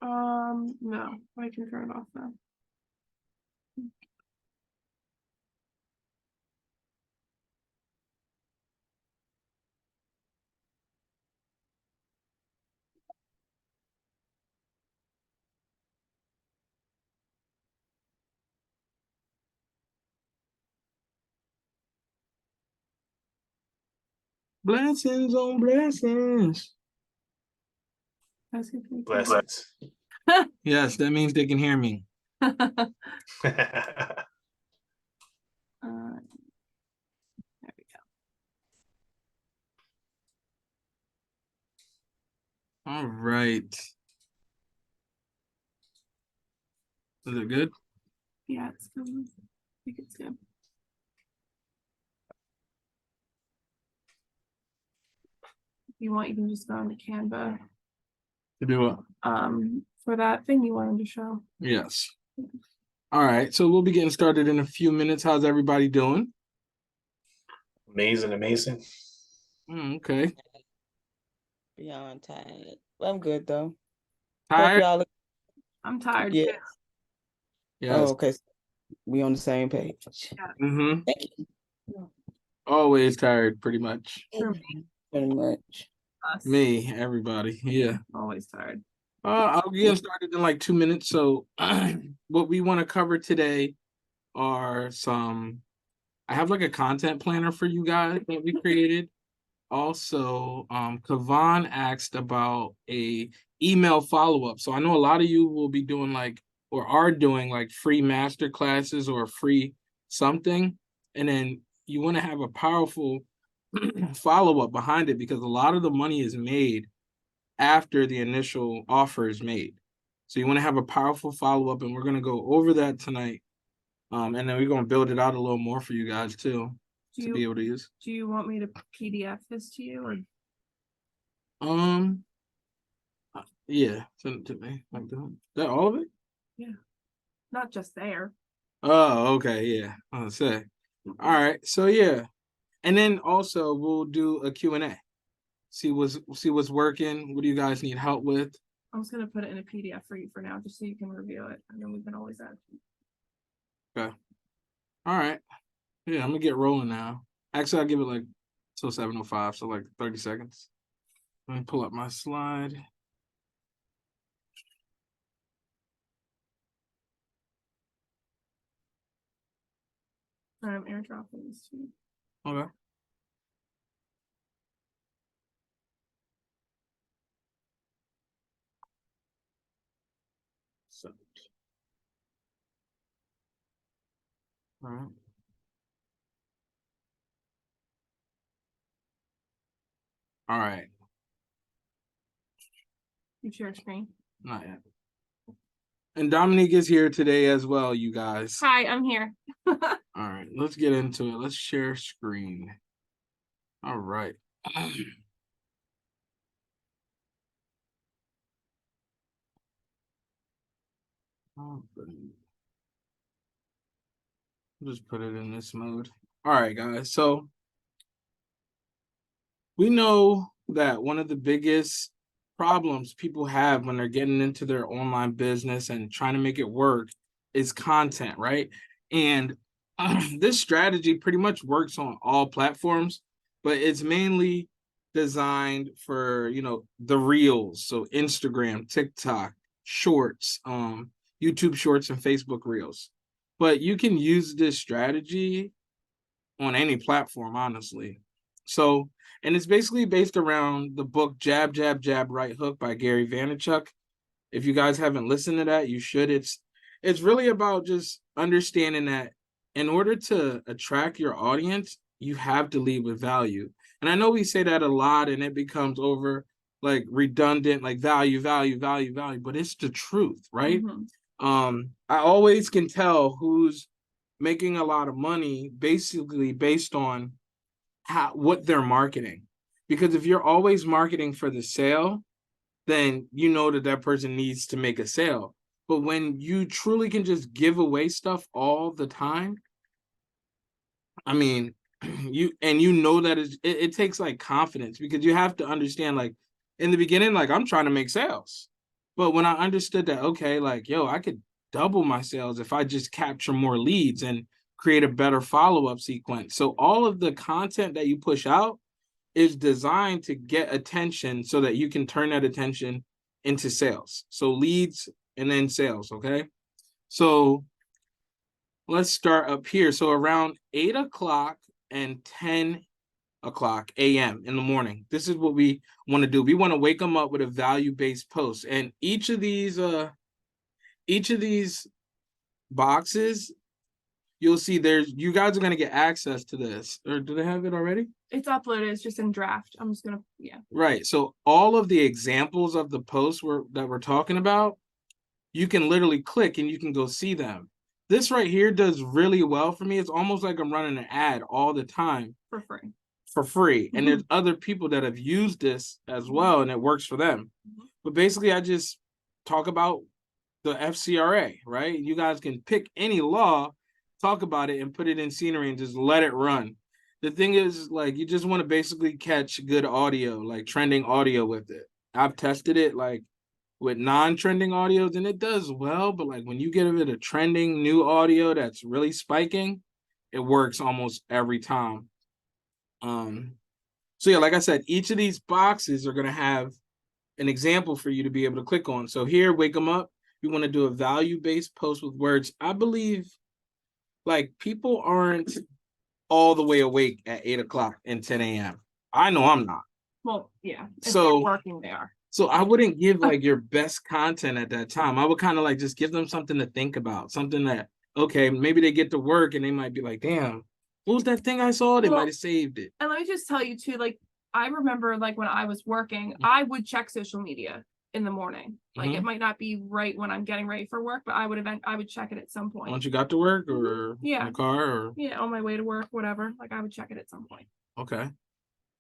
No, I can turn it off now. Blessings on blessings. Blessings. Yes, that means they can hear me. There we go. All right. Is it good? Yeah, it's good. I think it's good. If you want, you can just go into Canva. To do what? For that thing you wanted to show. Yes. All right. So we'll be getting started in a few minutes. How's everybody doing? Amazing, amazing. Okay. Beyond tired. I'm good though. Tired? Hope y'all. I'm tired. Yeah. Too. Yes. Oh, okay. We on the same page. Yeah. Mm-hmm. Thank you. Always tired, pretty much. Pretty much. Us. Me, everybody. Yeah. Always tired. I'll get started in like 2 minutes. So what we want to cover today are I have like a content planner for you guys that we created. Also, Kavan asked about a email follow-up. So I know a lot of you will be doing like, or are doing like free master classes or free something. And then you want to have a powerful follow-up behind it because a lot of the money is made after the initial offer is made. So you want to have a powerful follow-up, and we're going to go over that tonight. And then we're going to build it out a little more for you guys too to be able to use. Do you want me to PDF this to you or? Yeah, send it to me like that. Is that all of it? Yeah, not just there. Oh, okay, yeah. I'll say. All right, so yeah, and then also we'll do a Q&A. See what's working. What do you guys need help with? I'm just gonna put it in a PDF for you for now, just so you can review it, and then we can always add. Okay. All right. Yeah, I'm gonna get rolling now. Actually, I'll give it like till 7:05, so like 30 seconds. Let me pull up my slide. I'm airdropping this to you. Okay. So, all right. All right. You share screen. Not yet. And Dominique is here today as well, you guys. Hi, I'm here. All right, let's get into it. Let's share screen. All right. Just put it in this mode. All right, guys. So we know that one of the biggest problems people have when they're getting into their online business and trying to make it work is content, right? And this strategy pretty much works on all platforms, but it's mainly designed for, the reels. So Instagram, TikTok, Shorts, YouTube Shorts, and Facebook Reels. But you can use this strategy on any platform, honestly. So, and it's basically based around the book Jab, Jab, Jab, Right Hook by Gary Vaynerchuk. If you guys haven't listened to that, you should. It's really about just understanding that in order to attract your audience, you have to lead with value. And I know we say that a lot and it becomes over like redundant, like value, value, value, value, but it's the truth, right? I always can tell who's making a lot of money basically based on what they're marketing. Because if you're always marketing for the sale, then you know that person needs to make a sale. But when you truly can just give away stuff all the time, I mean, you know that it takes like confidence because you have to understand, like in the beginning, like I'm trying to make sales. But when I understood that, okay, like, yo, I could double my sales if I just capture more leads and create a better follow-up sequence. So all of the content that you push out is designed to get attention so that you can turn that attention into sales. So leads and then sales, okay? So let's start up here. So around 8 o'clock and 10 o'clock a.m. in the morning, this is what we want to do. We want to wake them up with a value-based post. And each of these boxes, you'll see you guys are going to get access to this. Or do they have it already? It's uploaded. It's just in draft. I'm just gonna, yeah. Right. So all of the examples of the posts that we're talking about, you can literally click and you can go see them. This right here does really well for me. It's almost like I'm running an ad all the time For free. for free. And there's other people that have used this as well, and it works for them. But basically, I just talk about the FCRA, right? You guys can pick any law, talk about it, and put it in scenery and just let it run. The thing is, like, you just want to basically catch good audio, like trending audio with it. I've tested it like with non-trending audios and it does well, but like when you get it a trending new audio that's really spiking, it works almost every time. So yeah, like I said, each of these boxes are going to have an example for you to be able to click on. So here, wake them up. You want to do a value-based post with words. I believe like people aren't all the way awake at 8 o'clock and 10 a.m. I know I'm not. Well, yeah. If So- they're working, they are. So I wouldn't give like your best content at that time. I would kind of like just give them something to think about, something that, okay, maybe they get to work and they might be like, damn, what was that thing I saw? They Well- might have saved it. And let me just tell you too, like, I remember like when I was working, Mm-hmm. I would check social media in the morning. Like Mhm. it might not be right when I'm getting ready for work, but I would check it at some point. Once you got to work or Yeah. in the car or Yeah, on my way to work, whatever. Like I would check it at some point. okay.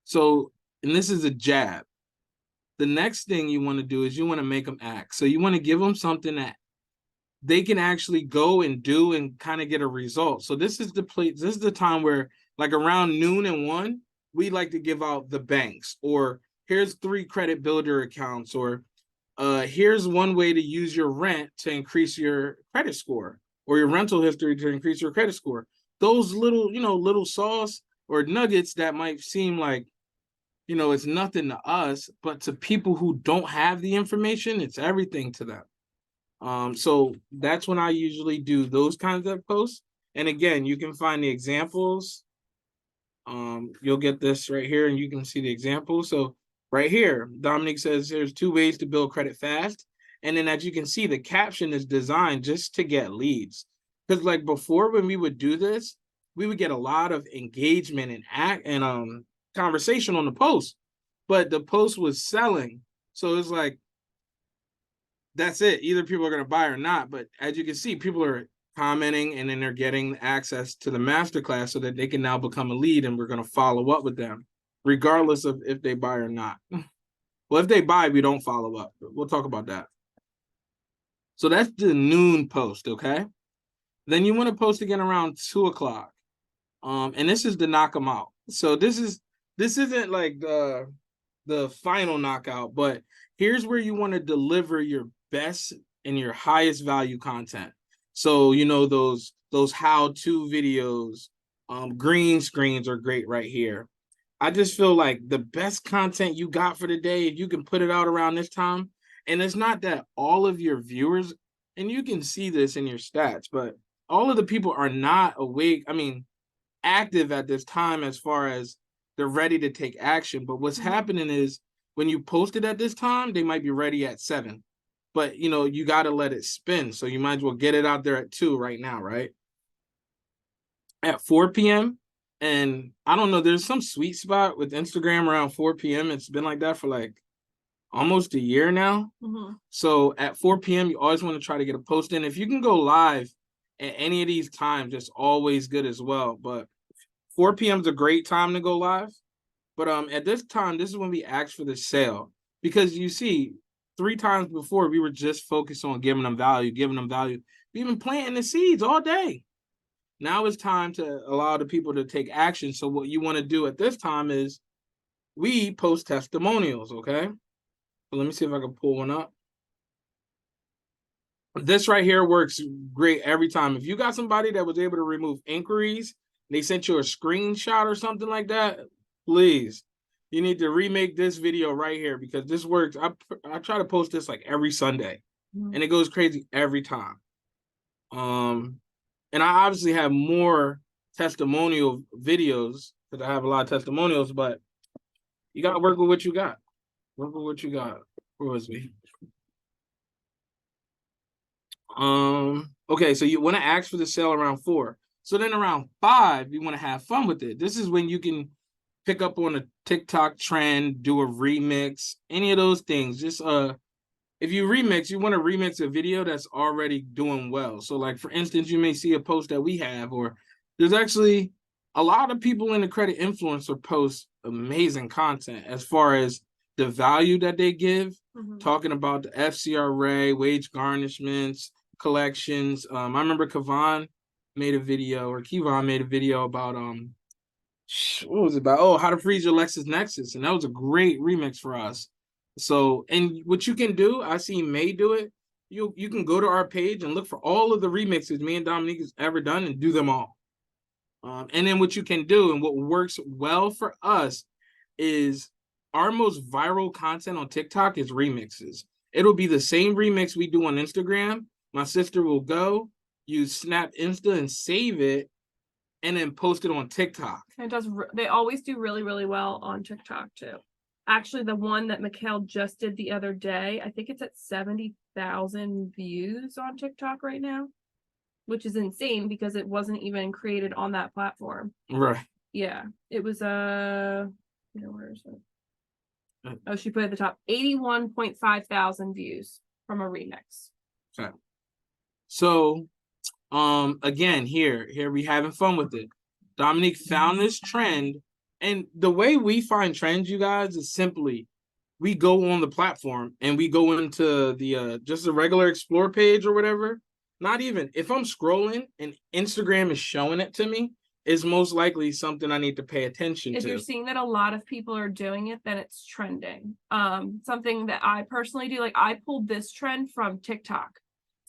So, and this is a jab. The next thing you want to do is you want to make them act. So you want to give them something that they can actually go and do and kind of get a result. So this is the time where like around noon and 1, we like to give out the banks, or here's 3 credit builder accounts, or here's one way to use your rent to increase your credit score, or your rental history to increase your credit score. Those little, little sauce or nuggets that might seem like, it's nothing to us, but to people who don't have the information, it's everything to them. So that's when I usually do those kinds of posts. And again, you can find the examples. You'll get this right here and you can see the examples. So right here, Dominique says there's 2 ways to build credit fast. And then as you can see, the caption is designed just to get leads. Because like before, when we would do this, we would get a lot of engagement and conversation on the post, but the post was selling. So it's like, that's it. Either people are going to buy or not. But as you can see, people are commenting and then they're getting access to the masterclass so that they can now become a lead and we're going to follow up with them, regardless of if they buy or not. Well, if they buy, we don't follow up. We'll talk about that. So that's the noon post, okay? Then you want to post again around 2 o'clock. And this is to knock them out. So this isn't like the final knockout, but here's where you want to deliver your best and your highest value content. So those how-to videos, green screens are great right here. I just feel like the best content you got for the day, if you can put it out around this time, and it's not that all of your viewers, and you can see this in your stats, but all of the people are not awake. I mean, active at this time as far as they're ready to take action. But what's happening is when you post it at this time, they might be ready at 7. But you got to let it spin. So you might as well get it out there at 2 right now, right? At 4 p.m. And I don't know, there's some sweet spot with Instagram around 4 p.m. It's been like that for like almost a year now. So at 4 p.m., you always want to try to get a post in. If you can go live at any of these times, it's always good as well. But 4 p.m. is a great time to go live. But at this time, this is when we ask for the sale. Because you see, 3 times before, we were just focused on giving them value. We've been planting the seeds all day. Now it's time to allow the people to take action. So what you want to do at this time is we post testimonials, okay? So let me see if I can pull one up. This right here works great every time. If you got somebody that was able to remove inquiries, they sent you a screenshot or something like that, please, you need to remake this video right here because this works. I try to post this like every Sunday, and it goes crazy every time. And I obviously have more testimonial videos because I have a lot of testimonials, but you gotta work with what you got. Work with what you got. Where was we? Okay, so you want to ask for the sale around 4. So then around 5, you want to have fun with it. This is when you can pick up on a TikTok trend, do a remix, any of those things. Just if you remix, you want to remix a video that's already doing well. So like for instance, you may see a post that we have, or there's actually a lot of people in the credit influencer post amazing content as far as the value that they give, talking about the FCRA, wage garnishments, collections. I remember Kevon made a video about what was it about? Oh, how to freeze your LexisNexis, and that was a great remix for us. So, and what you can do, I see May do it. You can go to our page and look for all of the remixes me and Dominique has ever done and do them all. And then what you can do and what works well for us is our most viral content on TikTok is remixes. It'll be the same remix we do on Instagram. My sister will go, use Snap Insta and save it, and then post it on TikTok. It does. They always do really, really well on TikTok too. Actually, the one that Mikhail just did the other day, I think it's at 70,000 views on TikTok right now, which is insane because it wasn't even created on that platform. Right. Yeah, it was where is it? Oh, she put at the top 81.5 thousand views from a remix. Okay. So, again, here we having fun with it. Dominique found this trend, and the way we find trends, you guys, is simply we go on the platform and we go into the just a regular explore page or whatever. Not even if I'm scrolling and Instagram is showing it to me, is most likely something I need to pay attention If to. you're seeing that a lot of people are doing it, then it's trending. Something that I personally do, like I pulled this trend from TikTok.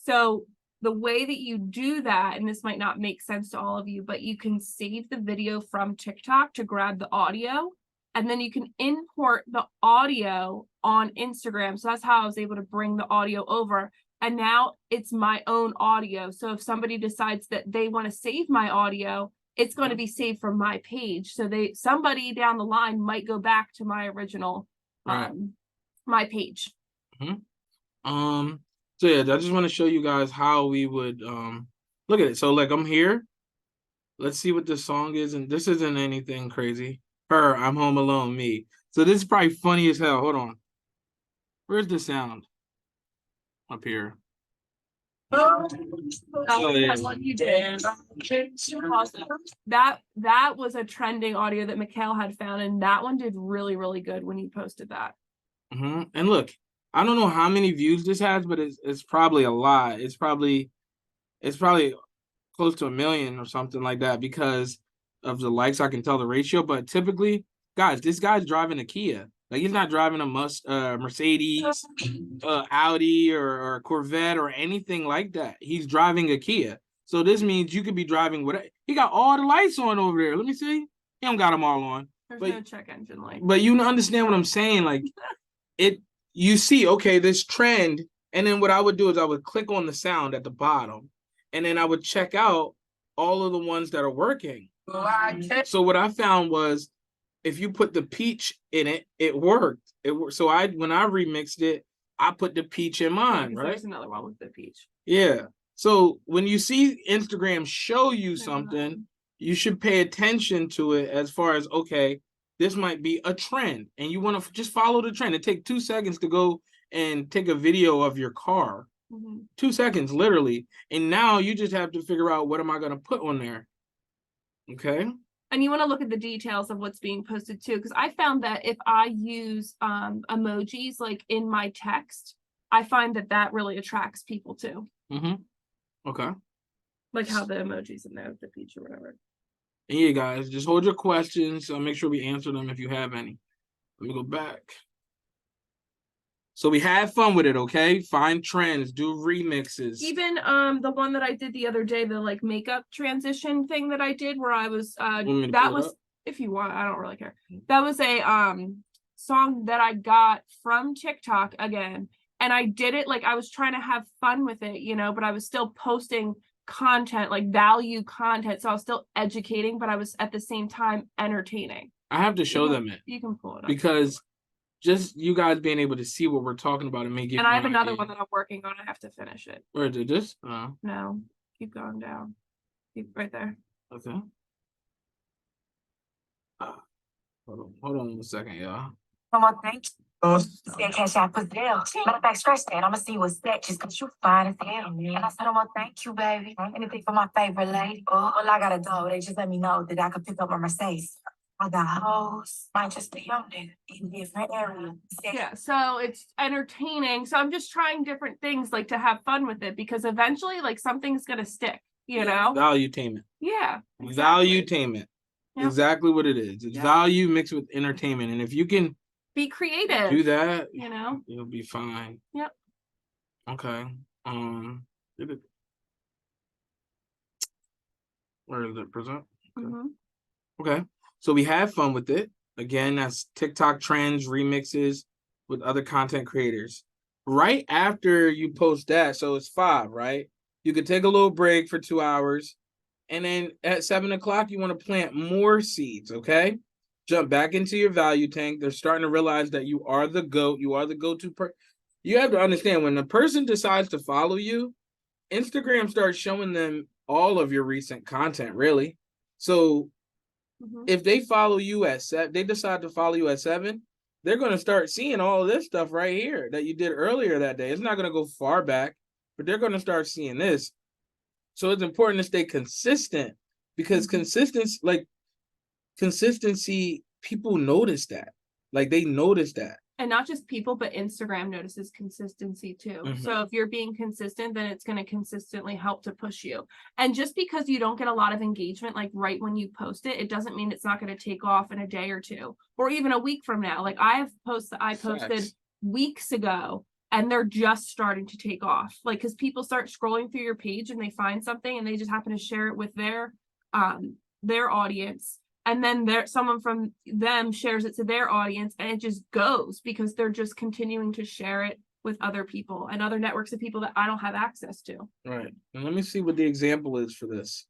So the way that you do that, and this might not make sense to all of you, but you can save the video from TikTok to grab the audio, and then you can import the audio on Instagram. So that's how I was able to bring the audio over. And now it's my own audio. So if somebody decides that they want to save my audio, it's going to be saved from my page. So somebody down the line might go back to my original, my page. So yeah, I just want to show you guys how we would look at it. So like I'm here. Let's see what this song is, and this isn't anything crazy. Her, I'm home alone, me. So this is probably funny as hell. Hold on. Where's the sound? Up here. Oh, yeah. that one you did. That was a trending audio that Mikhail had found, and that one did really, really good when you posted that. And look, I don't know how many views this has, but it's probably a lot. It's probably close to 1 million or something like that because of the likes. I can tell the ratio, but typically, guys, this guy's driving a Kia. Like he's not driving a Mercedes, Audi, or Corvette or anything like that. He's driving a Kia. So this means you could be driving whatever. He got all the lights on over there. Let me see. He don't got them all on. There's but, no check engine light. But you understand what I'm saying? Like you see, okay, this trend, and then what I would do is I would click on the sound at the bottom, and then I would check out all of the ones that are working. So what I found was if you put the peach in it, it worked. So when I remixed it, I put the peach in mine, right? There's another one with the peach. Yeah. So when you see Instagram show you something, you should pay attention to it as far as, okay, this might be a trend and you want to just follow the trend. It takes 2 seconds to go and take a video of your car. 2 seconds, literally. And now you just have to figure out what am I going to put on there. Okay. And you want to look at the details of what's being posted too, because I found that if I use emojis like in my text, I find that really attracts people too. Okay. Like how the emojis in there with the peach or whatever. And yeah, guys, just hold your questions. Make sure we answer them if you have any. Let me go back. So we had fun with it, okay? Find trends, do remixes. Even the one that I did the other day, the like makeup transition thing that I did where I was Want me to that pull it was up? if you want, I don't really care. That was a song that I got from TikTok again. And I did it like I was trying to have fun with it, you know, but I was still posting content, like value content. So I was still educating, but I was at the same time entertaining. I have to show You can- them it You can pull it up. because just you guys being able to see what we're talking about, it may give And you I have an another idea. one that I'm working on. I have to finish it. Where did this? No, keep going down. Keep right there. Okay. Hold on 1 second, y'all. Thank you. Said cash out for Dale. Matter of fact, scratch that. I'ma see what's that just cause you fine as hell, man. And I said, I'ma thank you, baby. Anything for my favorite lady. Oh, well, I gotta go. They just let me know that I could pick up my Mercedes. I got hoes. Might just be on there in different areas. Yeah, so it's entertaining. So I'm just trying different things like to have fun with it because eventually like something's gonna stick, you know? Valuetainment. Yeah. Exactly. Valuetainment. Yep. Exactly what it is. It's Yep. value mixed with entertainment. And if you can Be creative. do that, you know? you'll be fine. Yep. Okay. Did it? Where is it? Present? Mhm. Okay. So we had fun with it. Again, that's TikTok trends, remixes with other content creators. Right after you post that, so it's 5, right? You could take a little break for 2 hours. And then at 7 o'clock, you want to plant more seeds, okay? Jump back into your value tank. They're starting to realize that you are the GOAT. You are the go-to person. You have to understand when the person decides to follow you, Instagram starts showing them all of your recent content, really. So Mhm. if they follow you at 7, they decide to follow you at 7, they're going to start seeing all of this stuff right here that you did earlier that day. It's not going to go far back, but they're going to start seeing this. So it's important to stay consistent because consistency, people notice that. Like they notice that. And not just people, but Instagram notices consistency too. Mhm. So if you're being consistent, then it's going to consistently help to push you. And just because you don't get a lot of engagement, like right when you post it, it doesn't mean it's not going to take off in a day or two, or even a week from now. Like I have posts that I posted Facts. weeks ago and they're just starting to take off. Like, cause people start scrolling through your page and they find something and they just happen to share it with their audience. And then someone from them shares it to their audience and it just goes because they're just continuing to share it with other people and other networks of people that I don't have access to. Right. And let me see what the example is for this.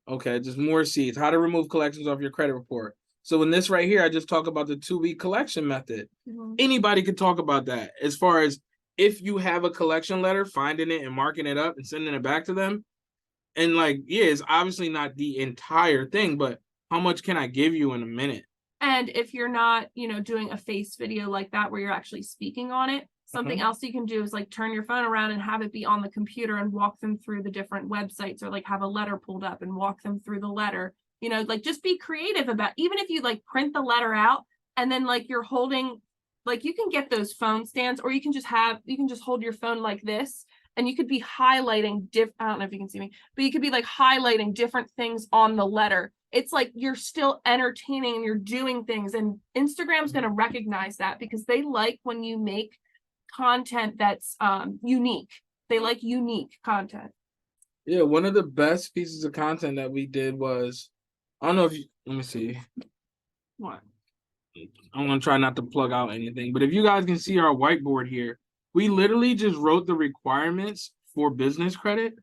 Okay, just more seeds. How to remove collections off your credit report. So in this right here, I just talk about the 2-week collection method. Mhm. Anybody could talk about that. As far as if you have a collection letter, finding it and marking it up and sending it back to them. And like, yeah, it's obviously not the entire thing, but how much can I give you in a minute? And if you're not, doing a face video like that where you're actually speaking on it, something else you can do is like turn your phone around and have it be on the computer and walk them through the different websites, or like have a letter pulled up and walk them through the letter. Like just be creative about, even if you like print the letter out and then like you're holding, like you can get those phone stands, or you can just hold your phone like this and you could be highlighting I don't know if you can see me, but you could be like highlighting different things on the letter. It's like you're still entertaining and you're doing things, and Instagram's going to recognize that because they like when you make content that's unique. They like unique content. Yeah, one of the best pieces of content that we did was, I don't know if you, let me see. What? I'm going to try not to plug out anything, but if you guys can see our whiteboard here, we literally just wrote the requirements for business credit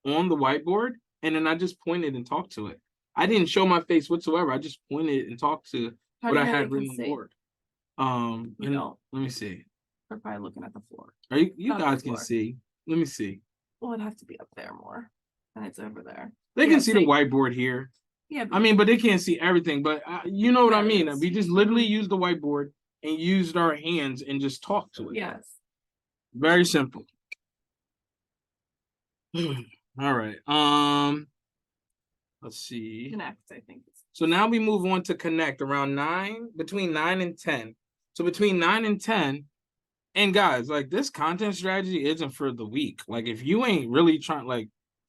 on the whiteboard, and then I just pointed and talked to it. I didn't show my face whatsoever. I just pointed and talked to what I had written on the board. Let me see. We're probably looking at the floor. Are you Not the guys can floor. see. Let me see. Well, it'd have to be up there more. And it's over there. They Yeah, can see the see. whiteboard here. Yeah. I mean, but they can't see everything. But you know what I There it mean. is. We just literally used the whiteboard and used our hands and just talked to it. Yes. Very simple. All right. Let's see. Connect, I think. So now we move on to connect around between 9 and 10. So between 9 and 10, and guys, like this content strategy isn't for the week. Like if you ain't really trying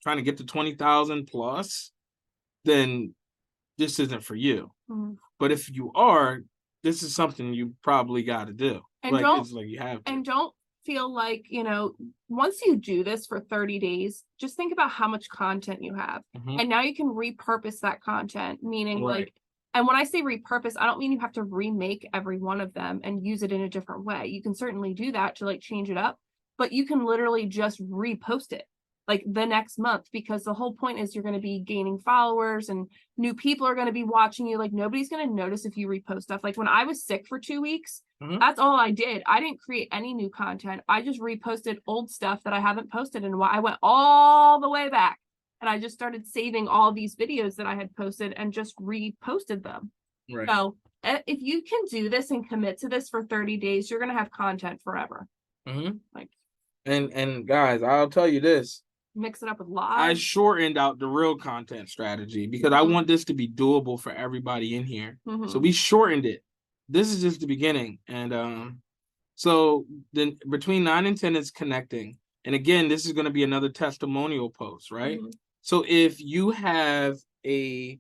to get to 20,000 plus, then this isn't for you. Mhm. But if you are, this is something you probably got to do. And like don't it's like you have to. and don't feel like, once you do this for 30 days, just think about how much content you have. Mhm. And now you can repurpose that content, meaning Right. like, and when I say repurpose, I don't mean you have to remake every one of them and use it in a different way. You can certainly do that to like change it up, but you can literally just repost it like the next month, because the whole point is you're going to be gaining followers and new people are going to be watching you. Like nobody's going to notice if you repost stuff. Like when I was sick for 2 weeks, Mhm. that's all I did. I didn't create any new content. I just reposted old stuff that I haven't posted in a while. I went all the way back and I just started saving all these videos that I had posted and just reposted them. Right. So if you can do this and commit to this for 30 days, you're going to have content forever. Mhm. Like And guys, I'll tell you this. mix it up with I live. shortened out the real content strategy because I Mhm. want this to be doable for everybody in here. So Mhm. we shortened it. This is just the beginning. And so then between 9 and 10 is connecting. And again, this is going to be another testimonial post, right? Mhm. So if you have a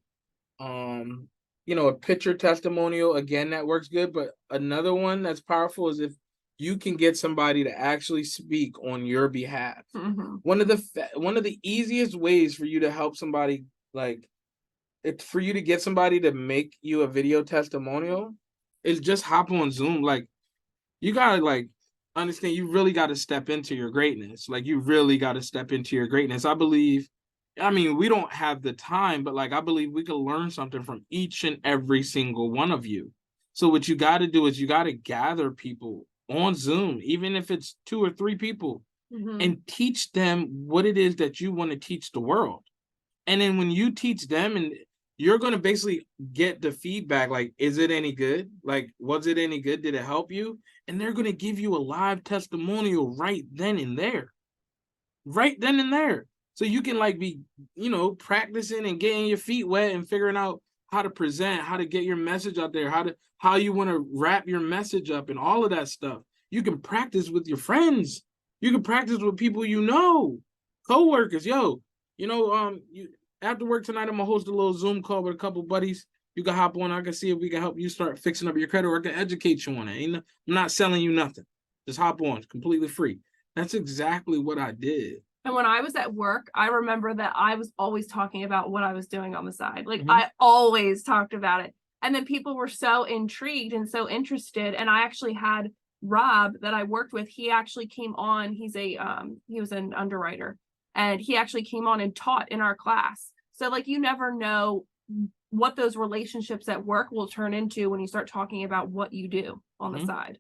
a picture testimonial, again, that works good. But another one that's powerful is if you can get somebody to actually speak on your behalf. Mhm. One of the easiest ways for you to help somebody, like it's for you to get somebody to make you a video testimonial, is just hop on Zoom. Like you gotta like understand, you really got to step into your greatness. Like you really got to step into your greatness. I mean, we don't have the time, but like I believe we could learn something from each and every single one of you. So what you got to do is you got to gather people on Zoom, even if it's 2 or 3 people, Mhm. and teach them what it is that you want to teach the world. And then when you teach them, and you're going to basically get the feedback, like, is it any good? Like, was it any good? Did it help you? And they're going to give you a live testimonial right then and there. Right then and there. So you can like be, practicing and getting your feet wet and figuring out how to present, how to get your message out there, how you want to wrap your message up and all of that stuff. You can practice with your friends. You can practice with people coworkers. After work tonight, I'm gonna host a little Zoom call with a couple buddies. You can hop on. I can see if we can help you start fixing up your credit, or I can educate you on it. I'm not selling you nothing. Just hop on. It's completely free. That's exactly what I did. And when I was at work, I remember that I was always talking about what I was doing on the side. Like Mhm. I always talked about it. And then people were so intrigued and so interested. And I actually had Rob that I worked with. He actually came on. He was an underwriter, and he actually came on and taught in our class. So like you never know what those relationships at work will turn into when you start talking about what you do on the Mhm. side.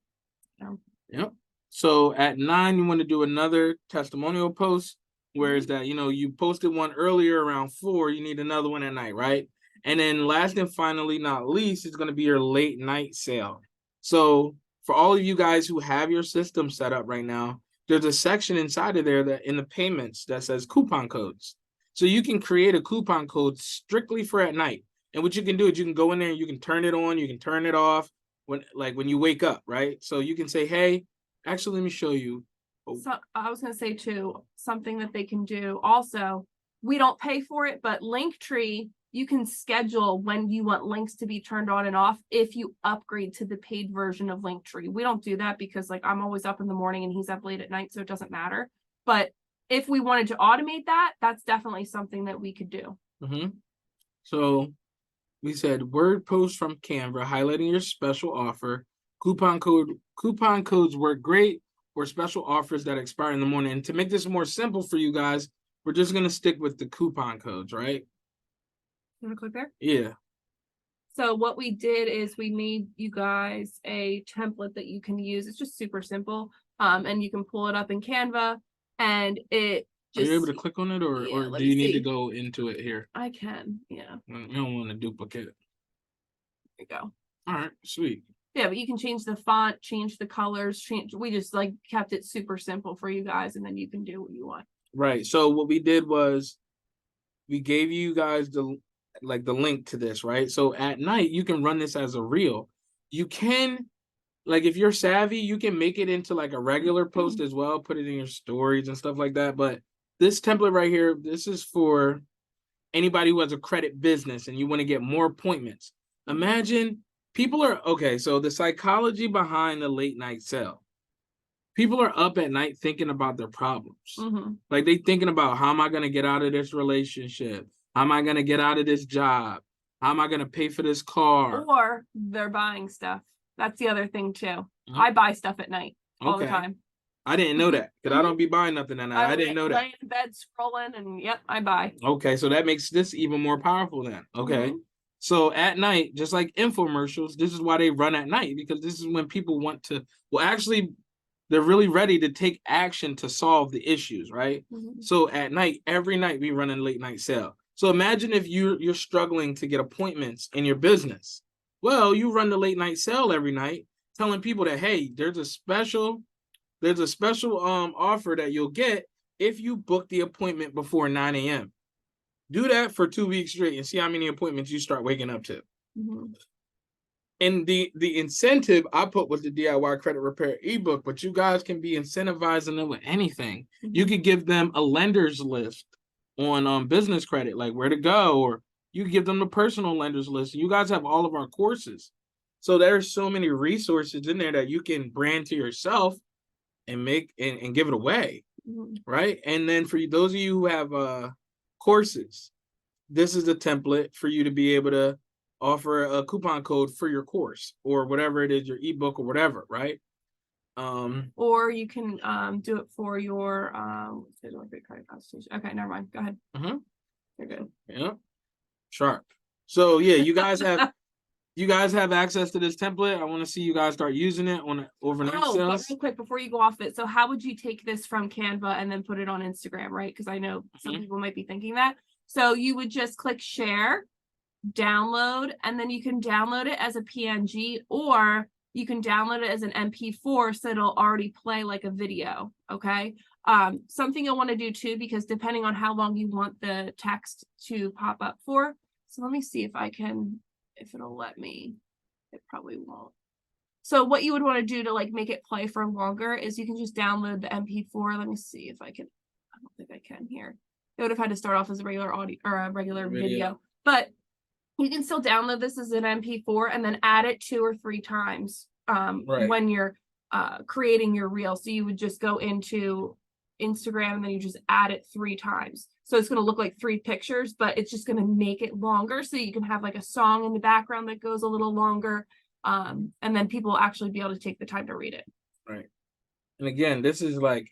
Yep. So at 9, you want to do another testimonial post. Whereas that, you posted one earlier around 4, you need another one at night, right? And then last and finally, not least, is going to be your late night sale. So for all of you guys who have your system set up right now, there's a section inside of there that in the payments that says coupon codes. So you can create a coupon code strictly for at night. And what you can do is you can go in there and you can turn it on, you can turn it off when you wake up, right? So you can say, hey, actually, let me show you. So I was going to say too, something that they can do also, we don't pay for it, but Linktree, you can schedule when you want links to be turned on and off if you upgrade to the paid version of Linktree. We don't do that because like I'm always up in the morning and he's up late at night, so it doesn't matter. But if we wanted to automate that, that's definitely something that we could do. Mm-hmm. So we said word post from Canva highlighting your special offer. Coupon codes work great for special offers that expire in the morning. And to make this more simple for you guys, we're just gonna stick with the coupon codes, right? You want to click there? Yeah. So what we did is we made you guys a template that you can use. It's just super simple. And you can pull it up in Canva and it Are just you able to click on it, or let do me you need to see. go into it here? I can, yeah. You don't want to duplicate it. There you go. All right, sweet. Yeah, but you can change the font, change the colors, we just like kept it super simple for you guys, and then you can do what you want. Right. So what we did was we gave you guys the link to this, right? So at night you can run this as a reel. You can, like, if you're savvy, you can make it into like a regular post as well, put it in your stories and stuff like that. But this template right here, this is for anybody who has a credit business and you want to get more appointments. Imagine people are okay. So the psychology behind the late night sale. People are up at night thinking about their problems. Like they thinking about how am I gonna get out of this relationship? How am I gonna get out of this job? How am I gonna pay for this car? Or they're buying stuff. That's the other thing too. Mhm. I buy stuff at night all the Okay. time. I didn't know that because I don't be buying nothing at night. I didn't know that. Lay in bed scrolling and yep, I buy. Okay, so that makes this even more powerful then. Okay. So at night, just like infomercials, this is why they run at night, because this is when people want to, well, actually, they're really ready to take action to solve the issues, right? So at night, every night we run a late night sale. So imagine if you're struggling to get appointments in your business. Well, you run the late night sale every night, telling people that, hey, there's a special offer that you'll get if you book the appointment before 9 a.m. Do that for 2 weeks straight and see how many appointments you start waking up to. And the incentive I put was the DIY credit repair ebook, but you guys can be incentivizing them with anything. You could give them a lender's list on business credit, like where to go, or you could give them a personal lender's list. You guys have all of our courses. So there's so many resources in there that you can brand to yourself and make and give it away. Right. And then for those of you who have courses, this is a template for you to be able to offer a coupon code for your course or whatever it is, your ebook or whatever, right? Or you can do it for your okay, never mind. Go ahead. You're good. Yeah. Sharp. So yeah, you guys have access to this template. I want to see you guys start using it on overnight but sales. real quick before you go off it, so how would you take this from Canva and then put it on Instagram, right? Because I know some people might be thinking that. So you would just click share, download, and then you can download it as a PNG, or you can download it as an MP4, so it'll already play like a video. Okay. Something you'll want to do too, because depending on how long you want the text to pop up for. So let me see if it'll let me. It probably won't. So what you would want to do to like make it play for longer is you can just download the MP4. Let me see if I can. I don't think I can here. It would have had to start off as a regular audio or a regular video, but you can still download this as an MP4 and then add it 2 or 3 times when you're creating your reel. So you would just go into Instagram and then you just add it 3 times. So it's going to look like 3 pictures, but it's just going to make it longer. So you can have like a song in the background that goes a little longer. And then people will actually be able to take the time to read it. Right. And again, this is like,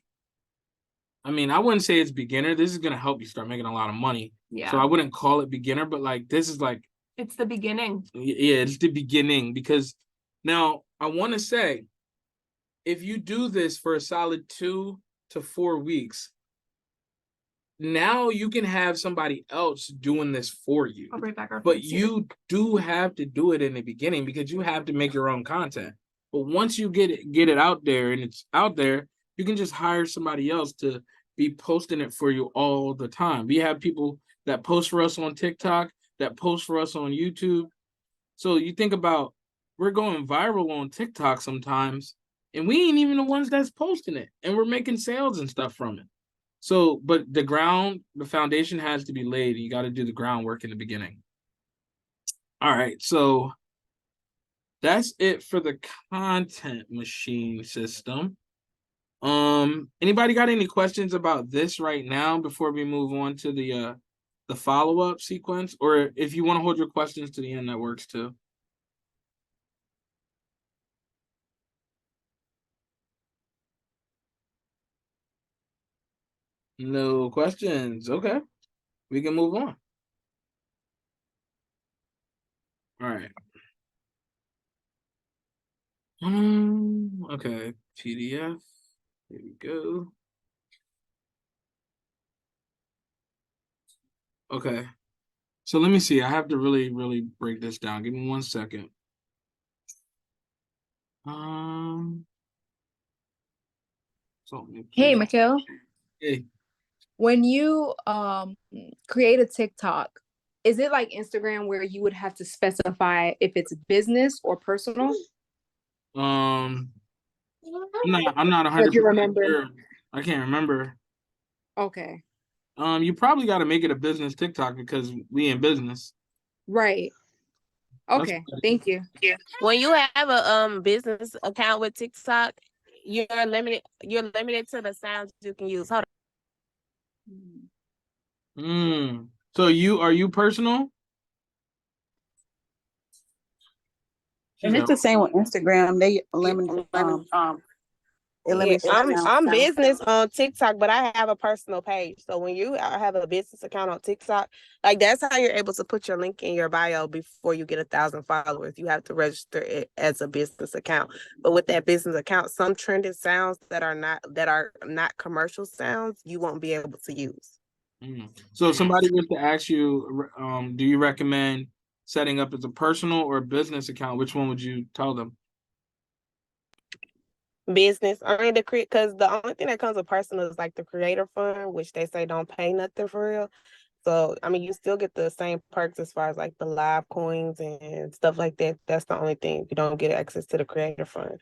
I mean, I wouldn't say it's beginner. This is going to help you start making a lot of money. Yeah. So I wouldn't call it beginner, but like, this is like, it's the beginning. Yeah, it's the beginning, because now I want to say, if you do this for a solid 2 to 4 weeks, now you can have somebody else doing this for you. I'll break back our But you do have to do it in the beginning because you have to make your own content. But once you get it out there and it's out there, you can just hire somebody else to be posting it for you all the time. We have people that post for us on TikTok, that post for us on YouTube. So you think about, we're going viral on TikTok sometimes, and we ain't even the ones that's posting it, and we're making sales and stuff from it. So, but the foundation has to be laid. You got to do the groundwork in the beginning. All right, so that's it for the content machine system. Anybody got any questions about this right now before we move on to the follow-up sequence? Or if you want to hold your questions to the end, that works too. No questions. Okay. We can move on. All right. Okay. PDF. There we go. Okay. So let me see. I have to really, really break this down. Give me 1 second. Hey, Mikhail. Hey. When you create a TikTok, is it like Instagram where you would have to specify if it's business or personal? I'm not 100% Like you remember? sure. I can't remember. Okay. You probably got to make it a business TikTok because we in business. Right. Okay, thank you. When you have a business account with TikTok, you're limited to the sounds you can use. Hold So are you personal? And it's the same with Instagram. They eliminate Yeah, eliminate I'm business on TikTok, but I have a personal page. So when you have a business account on TikTok, like that's how you're able to put your link in your bio before you get 1,000 followers. You have to register it as a business account. But with that business account, some trending sounds that are not commercial sounds, you won't be able to use. So if somebody was to ask you, do you recommend setting up as a personal or a business account? Which one would you tell them? Business, I mean, because the only thing that comes with personal is like the creator fund, which they say don't pay nothing for real. So, I mean, you still get the same perks as far as like the live coins and stuff like that. That's the only thing. You don't get access to the creator fund.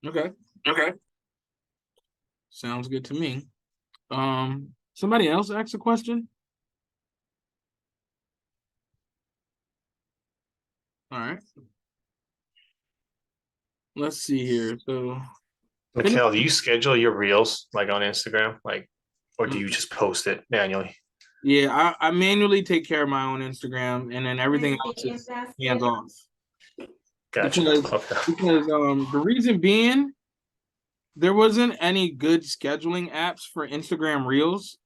Okay. Sounds good to me. Somebody else asked a question? All right. Let's see here. So Mikhail, do you schedule your reels like on Instagram? Like, or do you just post it manually? yeah, I manually take care of my own Instagram, and then everything else is hands off. Gotcha. Because Okay. the reason being, there wasn't any good scheduling apps for Instagram Reels.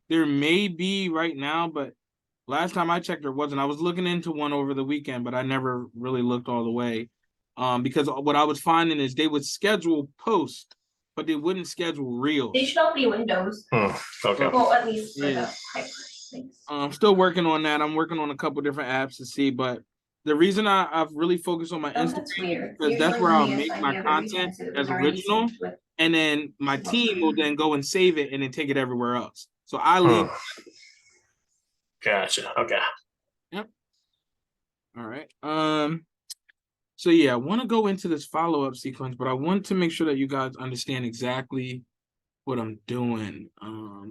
There may be right now, but last time I checked, there wasn't. I was looking into one over the weekend, but I never really looked all the way. Because what I was finding is they would schedule posts, but they wouldn't schedule Reels. They should all be Windows. Okay. Well, at least for Yeah. the hyper things. I'm still working on that. I'm working on a couple different apps to see, but the reason I've really focused on my Oh, Instagram that's weird. because that's Usually where I'll when make my ESI content it as was already original, synced with and then my most team will then go and save it and then take it everywhere else. So I Hmm. leave. Gotcha. Okay. Yep. All right. So yeah, I want to go into this follow-up sequence, but I want to make sure that you guys understand exactly what I'm doing. All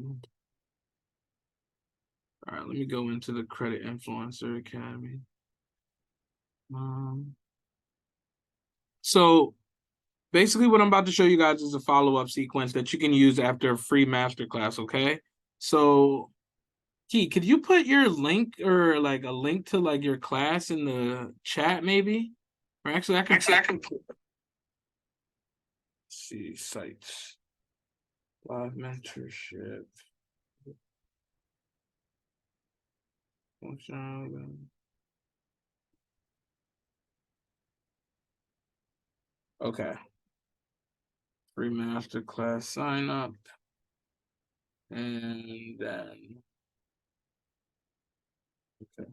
right, let me go into the Credit Influencer Academy. So basically what I'm about to show you guys is a follow-up sequence that you can use after a free masterclass, okay? So T, could you put your link or like a link to like your class in the chat maybe? Or actually I can see sites. Live mentorship. Okay. Free masterclass sign up. And then okay.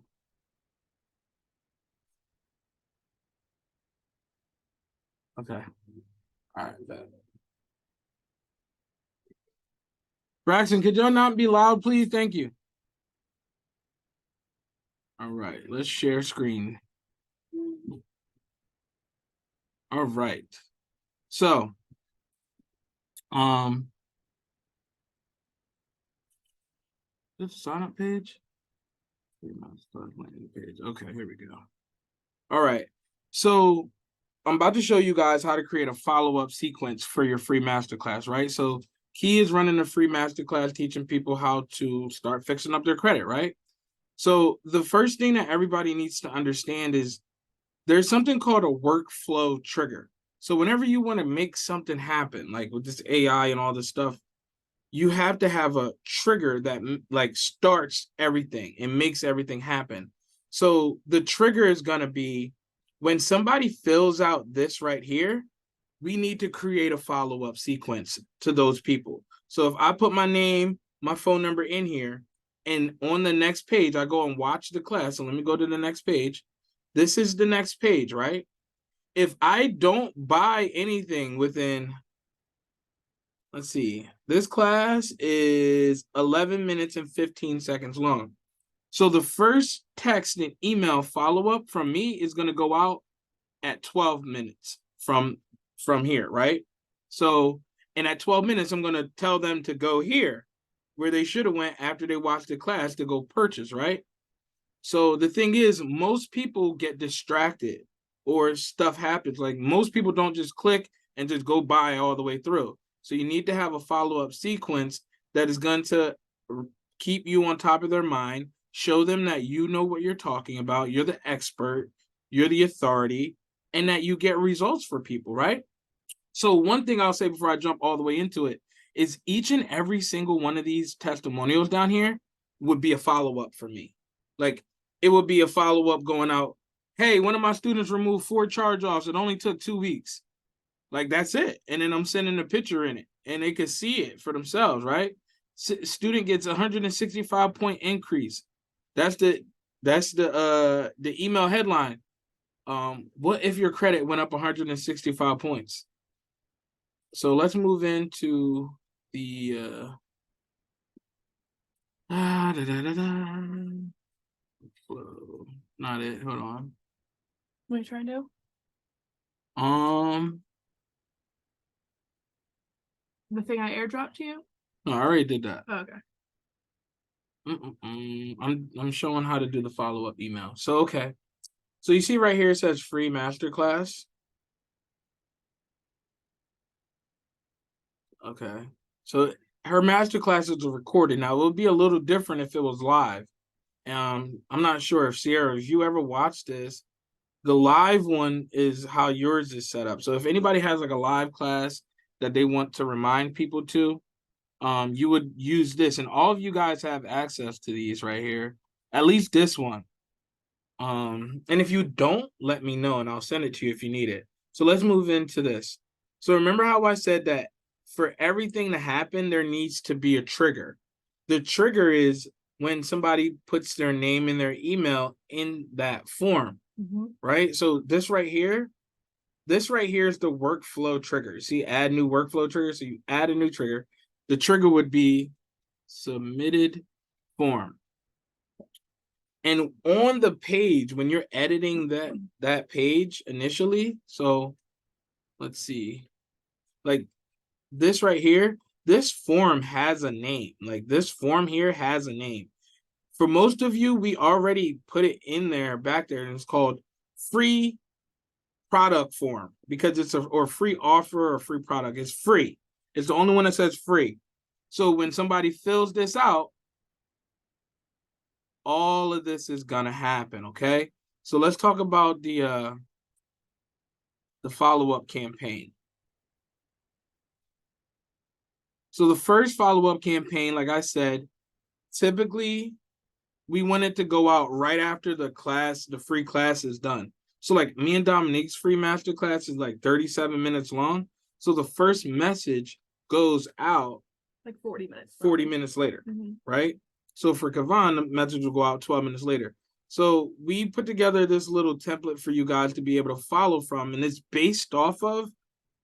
Okay. All right. Then. Braxton, could y'all not be loud, please? Thank you. All right, let's share screen. All right. So, this sign up page. Okay, here we go. All right. So, I'm about to show you guys how to create a follow-up sequence for your free masterclass, right? So, Key is running a free masterclass teaching people how to start fixing up their credit, right? So, the first thing that everybody needs to understand is there's something called a workflow trigger. So whenever you want to make something happen, like with this AI and all this stuff, you have to have a trigger that like starts everything and makes everything happen. So the trigger is going to be when somebody fills out this right here, we need to create a follow-up sequence to those people. So if I put my name, my phone number in here, and on the next page, I go and watch the class. So let me go to the next page. This is the next page, right? If I don't buy anything within, let's see, this class is 11 minutes and 15 seconds long. So the first text and email follow-up from me is going to go out at 12 minutes from here, right? So, and at 12 minutes, I'm going to tell them to go here where they should have went after they watched the class to go purchase, right? So the thing is, most people get distracted or stuff happens. Like most people don't just click and just go by all the way through. So you need to have a follow-up sequence that is going to keep you on top of their mind, show them that you know what you're talking about, you're the expert, you're the authority, and that you get results for people, right? So one thing I'll say before I jump all the way into it is each and every single one of these testimonials down here would be a follow-up for me. Like it would be a follow-up going out, hey, one of my students removed 4 charge-offs. It only took 2 weeks. Like that's it. And then I'm sending a picture in it and they could see it for themselves, right? Student gets 165-point increase. That's the email headline. What if your credit went up 165 points? So let's move into the not it. Hold on. What are you trying to do? The thing I airdropped to you? No, I already did that. Oh, okay. I'm showing how to do the follow-up email. So okay. So you see right here it says free masterclass. Okay. So her masterclasses are recorded. Now it would be a little different if it was live. I'm not sure if Sierra, if you ever watched this, the live one is how yours is set up. So if anybody has like a live class that they want to remind people to, you would use this, and all of you guys have access to these right here, at least this one. And if you don't, let me know and I'll send it to you if you need it. So let's move into this. So remember how I said that for everything to happen, there needs to be a trigger. The trigger is when somebody puts their name and their email in that form, right? So this right here is the workflow trigger. See, add new workflow trigger. So you add a new trigger. The trigger would be submitted form. And on the page, when you're editing that page initially, so let's see, like this right here, this form has a name. Like this form here has a name. For most of you, we already put it in there, back there, and it's called free product form because it's or free offer or free product. It's free. It's the only one that says free. So when somebody fills this out, all of this is gonna happen, okay? So let's talk about the follow-up campaign. So the first follow-up campaign, like I said, typically we want it to go out right after the free class is done. So like me and Dominique's free masterclass is like 37 minutes long. So the first message goes out like 40 minutes. 40 minutes later, right? So for Kavan, the message will go out 12 minutes later. So we put together this little template for you guys to be able to follow from, and it's based off of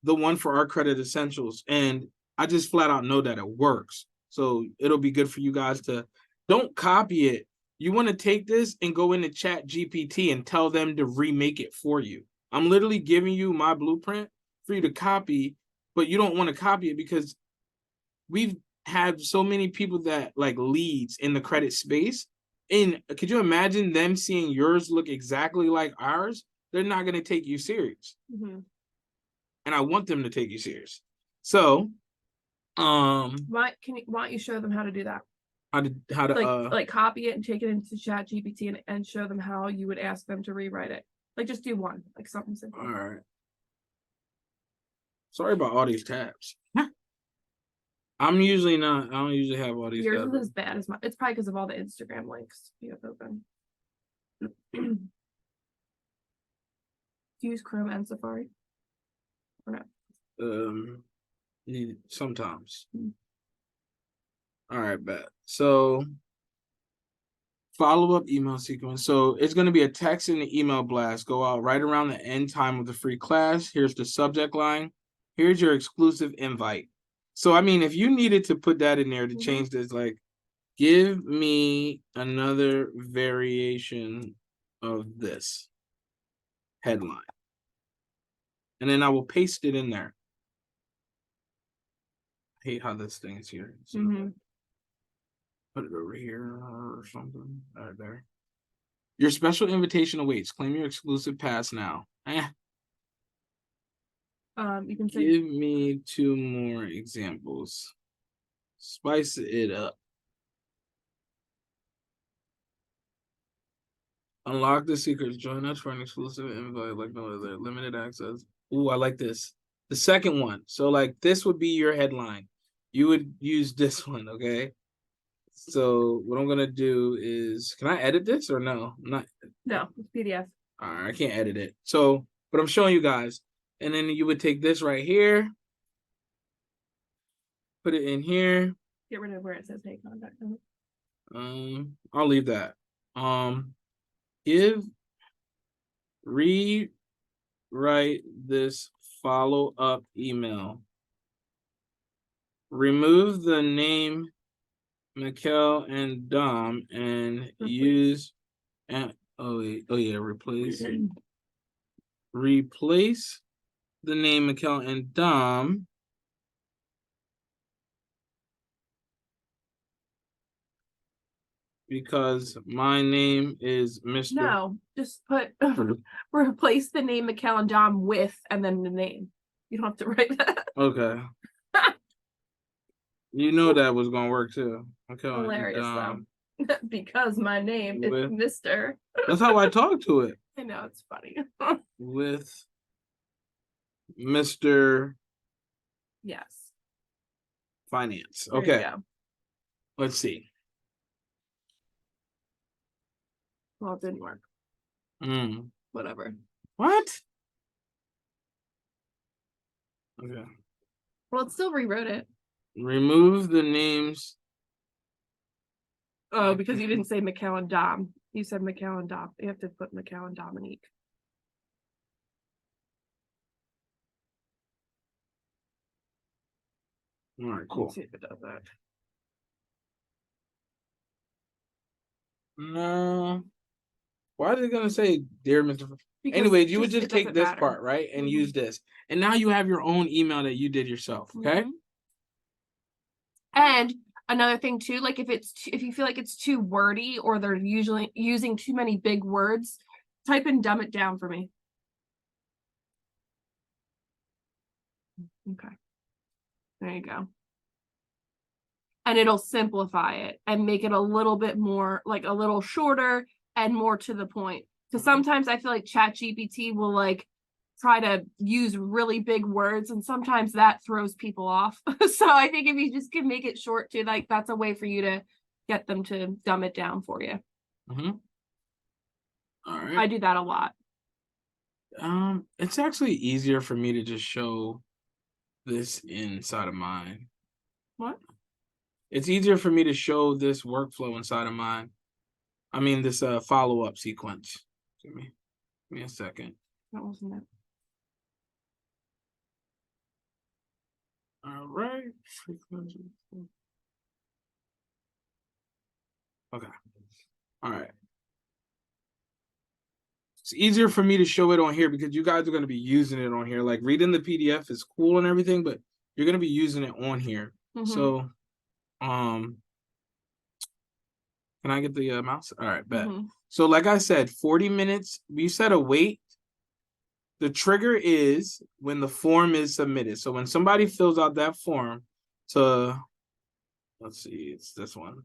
the one for our credit essentials. And I just flat out know that it works. So it'll be good for you guys to don't copy it. You want to take this and go into Chat GPT and tell them to remake it for you. I'm literally giving you my blueprint for you to copy, but you don't want to copy it because we've had so many people that like leads in the credit space. And could you imagine them seeing yours look exactly like ours? They're not going to take you serious. And I want them to take you serious. So, why don't you show them how to do that? How to like copy it and take it into Chat GPT and show them how you would ask them to rewrite it. Like just do one, like something simple. All right. Sorry about all these tabs. I don't usually have all these Yours tabs. is as bad as mine. It's probably because of all the Instagram links you have open. Do you use Chrome and Safari? Or no? Sometimes. All right, bet. So follow-up email sequence. So it's going to be a text and an email blast go out right around the end time of the free class. Here's the subject line. Here's your exclusive invite. So, I mean, if you needed to put that in there to change this, like, give me another variation of this headline. And then I will paste it in there. I hate how this thing is here. So put it over here or something. Right there. Your special invitation awaits. Claim your exclusive pass now. You can say Give me 2 more examples. Spice it up. Unlock the secrets. Join us for an exclusive invite like no other. Limited access. Ooh, I like this. The second one. So like this would be your headline. You would use this one, okay? So what I'm gonna do is, can I edit this or no? I'm not. no, it's PDF. All right, I can't edit it. So, but I'm showing you guys, and then you would take this right here, put it in here. Get rid of where it says hey contact. I'll leave that. Rewrite this follow-up email. Remove the name Mikkel and Dom and use and replace the name Mikkel and Dom because my name is Mr. No, just put replace the name Mikkel and Dom with and then the name. You don't have to write that. Okay. You know that was gonna work too. Okay. Hilarious though. Because my name is With- Mr. That's how I talk to it. I know it's funny. With Mr. Yes. Finance. There you Okay. go. Let's see. Well, it didn't work. Whatever. What? Okay. Well, it still rewrote it. Remove the names. Oh, because you didn't say Mikkel and Dom. You said Mikkel and Dom. You have to put Mikkel and Dominique. All right, Let's cool. see if it does that. No. Why is it gonna say dear Mr. Because Anyways, you would it just take doesn't this matter. part, right? And Mhm. use this. And now you have your own email that you did yourself. Okay. Mhm. And another thing too, like if you feel like it's too wordy or they're usually using too many big words, type in dumb it down for me. Okay. There you go. And it'll simplify it and make it a little bit more, like a little shorter and more to the point. Because sometimes I feel like ChatGPT will like try to use really big words and sometimes that throws people off. So I think if you just can make it short too, like that's a way for you to get them to dumb it down for you. Mm-hmm. All right. I do that a lot. It's actually easier for me to just show this inside of mine. What? It's easier for me to show this workflow inside of mine. I mean, this follow-up sequence. Give me a second. That wasn't it. All right. Okay. All right. It's easier for me to show it on here because you guys are going to be using it on here. Like reading the PDF is cool and everything, but you're going to be using it on here. Mhm. So, can I get the mouse? All right, bet. Mhm. So like I said, 40 minutes, we set a wait. The trigger is when the form is submitted. So when somebody fills out that form to, let's see, it's this one,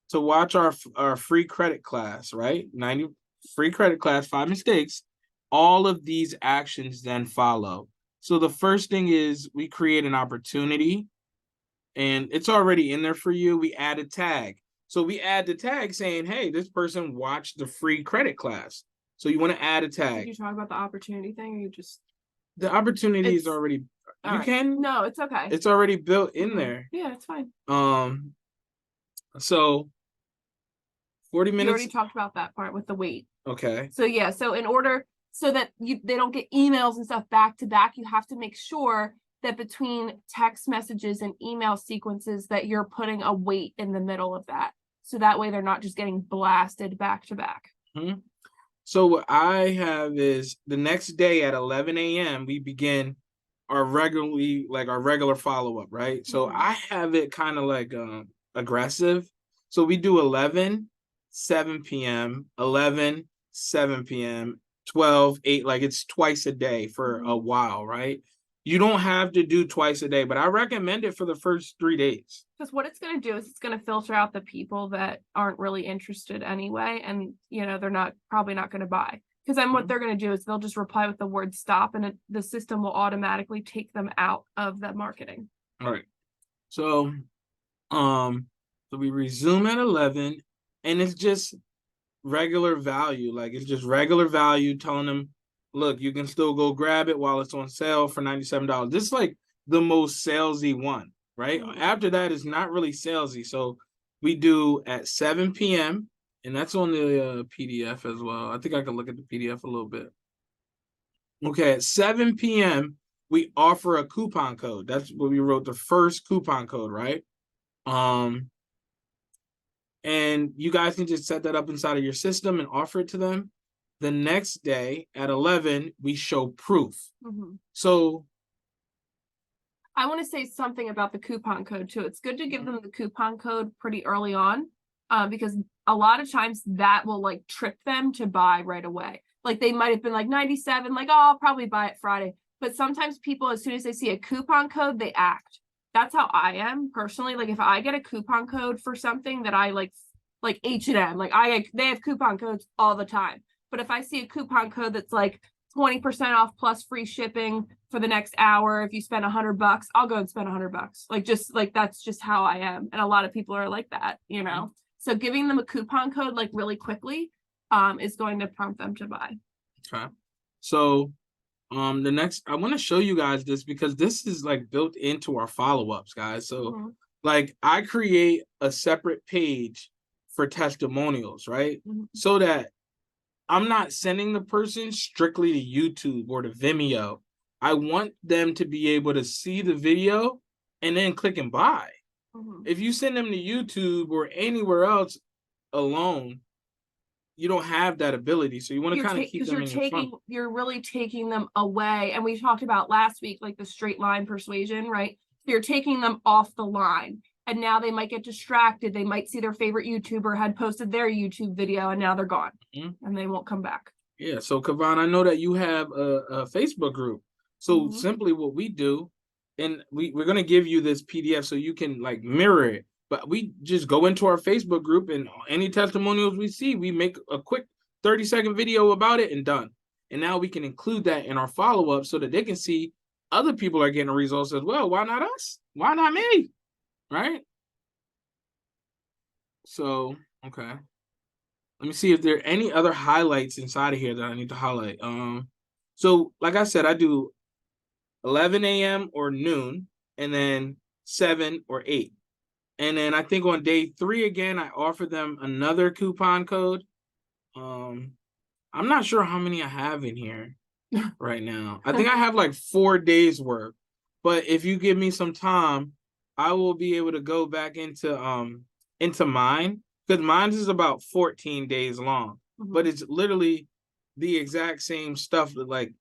to watch our free credit class, right? 90 free credit class, 5 mistakes. All of these actions then follow. So the first thing is we create an opportunity and it's already in there for you. We add a tag. So we add the tag saying, hey, this person watched the free credit class. So you want to add a Did tag. you talk about the opportunity thing or you just The opportunity is It's- already, all you right. can, No, it's okay. it's already built in Mhm. there. Yeah, it's fine. So 40 You minutes. already talked about that part with the wait. Okay. So yeah, so in order so that they don't get emails and stuff back to back, you have to make sure that between text messages and email sequences that you're putting a wait in the middle of that. So that way they're not just getting blasted back to back. Mm-hmm. So what I have is the next day at 11 a.m. we begin our regular follow-up, right? So Mhm. I have it kind of like aggressive. So we do 11, 7 p.m., 11, 7 p.m., 12, 8, like it's twice a day for a while, right? You don't have to do twice a day, but I recommend it for the first 3 days. Because what it's going to do is it's going to filter out the people that aren't really interested anyway. And, they're probably not going to buy. Because then what they're going to do is they'll just reply with the word stop, and the system will automatically take them out of that marketing. All right. So we resume at 11, and it's just regular value. Like, it's just regular value telling them, look, you can still go grab it while it's on sale for $97. This is like the most salesy one, right? After that, it's not really salesy. So we do at 7 p.m., and that's on the PDF as well. I think I can look at the PDF a little bit. Okay, at 7 p.m., we offer a coupon code. That's what we wrote, the first coupon code, right? And you guys can just set that up inside of your system and offer it to them. The next day at 11, we show proof. So I want to say something about the coupon code too. It's good to give them the coupon code pretty early on, because a lot of times that will like trip them to buy right away. Like they might have been like 97, like, oh, I'll probably buy it Friday. But sometimes people, as soon as they see a coupon code, they act. That's how I am personally. Like if I get a coupon code for something that I like H&M, they have coupon codes all the time. But if I see a coupon code that's like 20% off plus free shipping for the next hour, if you spend $100, I'll go and spend $100. That's just how I am. And a lot of people are like that, So giving them a coupon code like really quickly is going to prompt them to buy. Okay. So the next, I want to show you guys this because this is like built into our follow-ups, guys. So like I create a separate page for testimonials, right? So that I'm not sending the person strictly to YouTube or to Vimeo. I want them to be able to see the video and then click and buy. If you send them to YouTube or anywhere else alone, you don't have that ability. So you want to kind of keep them in your front. You're really taking them away. And we talked about last week, like the straight line persuasion, right? You're taking them off the line. And now they might get distracted. They might see their favorite YouTuber had posted their YouTube video and now they're gone and they won't come back. Yeah. So Kavan, I know that you have a Facebook group. So simply what we do, and we're going to give you this PDF so you can like mirror it. But we just go into our Facebook group and any testimonials we see, we make a quick 30-second video about it and done. And now we can include that in our follow-up so that they can see other people are getting results as well. Why not us? Why not me? Right? So, okay. Let me see if there are any other highlights inside of here that I need to highlight. So like I said, I do 11 a.m. or noon, and then 7 or 8. And then I think on day 3 again, I offer them another coupon code. I'm not sure how many I have in here right now. I think I have like 4 days worth. But if you give me some time, I will be able to go back into mine, because mine is about 14 days long. But it's literally the exact same stuff that like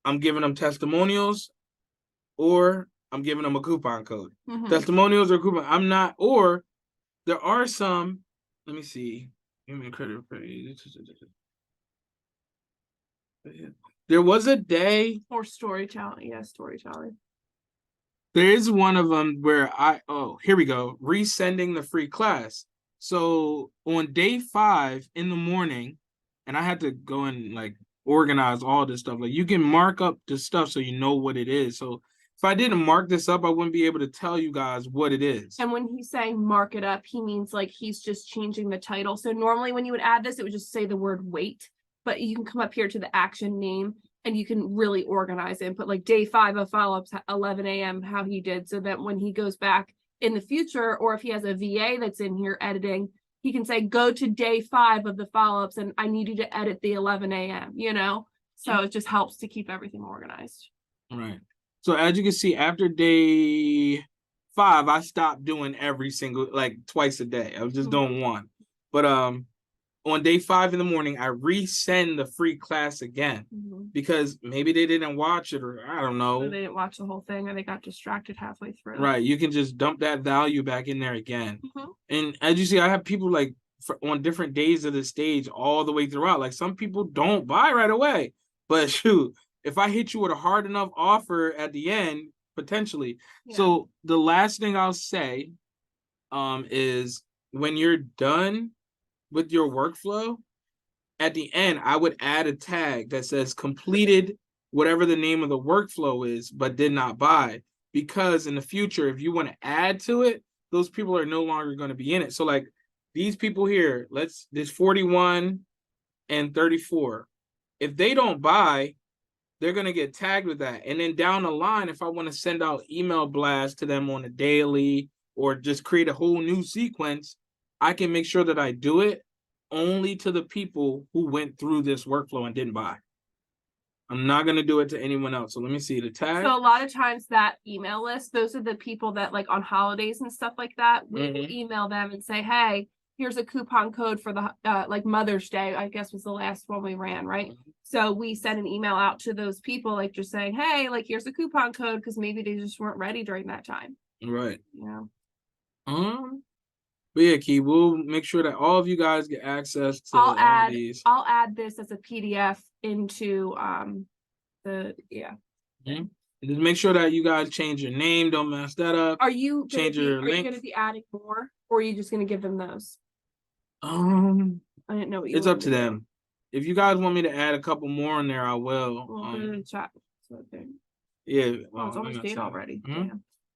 I'm giving them testimonials or I'm giving them a coupon code. Testimonials or coupon. I'm not, or there are some, let me see. Give me credit for there was a day. Or storytelling. Yeah, storytelling. There is one of them where here we go. Resending the free class. So on day 5 in the morning, and I had to go and like organize all this stuff. Like you can mark up the stuff so you know what it is. So if I didn't mark this up, I wouldn't be able to tell you guys what it is. And when he's saying mark it up, he means like he's just changing the title. So normally when you would add this, it would just say the word wait, but you can come up here to the action name and you can really organize it and put like day 5 of follow-ups at 11 a.m. how he did, so that when he goes back in the future, or if he has a VA that's in here editing, he can say, go to day 5 of the follow-ups and I need you to edit the 11 a.m., So it just helps to keep everything organized. Right. So as you can see, after day 5, I stopped doing every single, like twice a day. I was just doing one. But on day 5 in the morning, I resend the free class again because maybe they didn't watch it, or I don't know. Or they didn't watch the whole thing, or they got distracted halfway through. Right. You can just dump that value back in there again. And as you see, I have people like on different days of the stage all the way throughout. Like some people don't buy right away, but shoot, if I hit you with a hard enough offer at the end, potentially. Yeah. So the last thing I'll say is when you're done with your workflow, at the end, I would add a tag that says completed whatever the name of the workflow is, but did not buy. Because in the future, if you want to add to it, those people are no longer going to be in it. So like these people here, there's 41 and 34. If they don't buy, they're going to get tagged with that. And then down the line, if I want to send out email blasts to them on a daily or just create a whole new sequence, I can make sure that I do it only to the people who went through this workflow and didn't buy. I'm not going to do it to anyone else. So let me see the tag. So a lot of times that email list, those are the people that like on holidays and stuff like that, we will email them and say, hey, here's a coupon code for the like Mother's Day, I guess was the last one we ran, right? So we send an email out to those people, like just saying, hey, like here's a coupon code because maybe they just weren't ready during that time. Right. Yeah. But yeah, Key, we'll make sure that all of you guys get access to I'll all add these. I'll add this as a PDF into And just make sure that you guys change your name. Don't mess that up. Are you Change your link. gonna be adding more, or are you just gonna give them those? I didn't know what you It's wanted up to them. If you guys want me to add a couple more in there, I will. Well, put it in the chat. So, okay. Yeah. Oh, it's almost date already. Mhm. Yeah.